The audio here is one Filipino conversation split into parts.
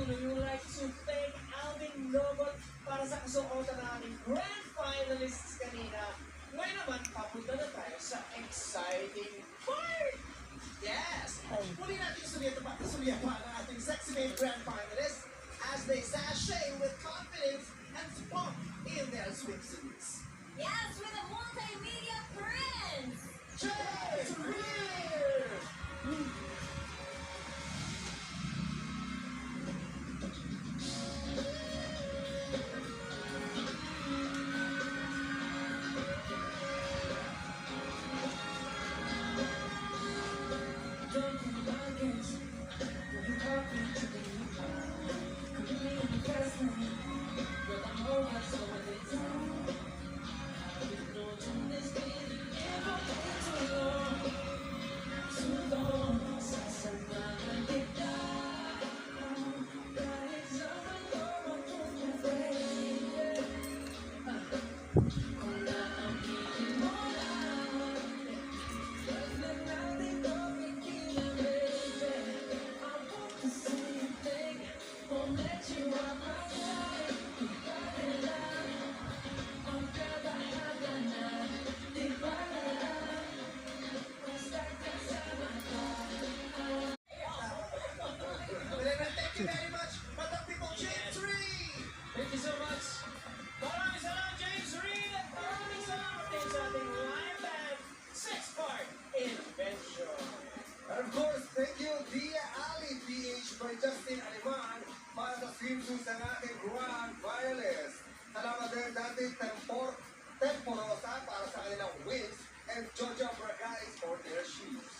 we would like to thank Alvin Lobot para sa kasuotan ng aming grand finalists kanina. Ngayon naman, papunta na tayo sa exciting part! Yes! Muli natin isuliyan pa ang ating sexy babe grand finalists as they sashay with confidence and spunk in their swimsuits. Yes, with a multimedia prince! Cheers! Cheers! Thank you very much, Madam People, James Reed! Thank you so much. Maraming salamat, James Reed! At maraming salamat din sa ating live band, six-part invention. And of course, thank you, Dia Ali PH by Justin Aliman para sa swimsuits ng ating grand finalist. Salamat din natin Temporosa para sa kanilang wins and Jojo Bragais for their shoes.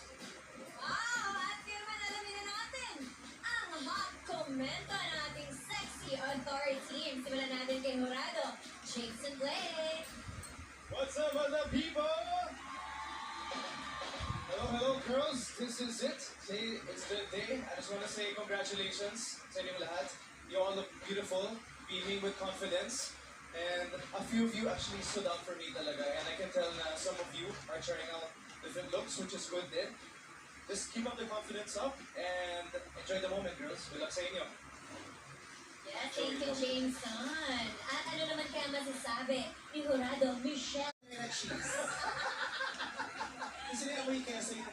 Wow! At kaya naman alamin na natin ang hot komento ng ating sexy authority team. Simulan natin kay Jurado, Jason Blake. What's up, other people? Hello, hello, girls. This is it. Today, it's the day. I just want to say congratulations sa inyong lahat. You all look beautiful, beaming with confidence. And a few of you actually stood out for me talaga. And I can tell na some of you are trying out different looks, which is good din. Just keep up the confidence up and enjoy the moment, girls. Good luck sa inyo. Yes, thank you, Jameson. At ano naman kaya masasabi ni Jurado, Michelle? Cheese. Kasi niya amoy kaya sa ito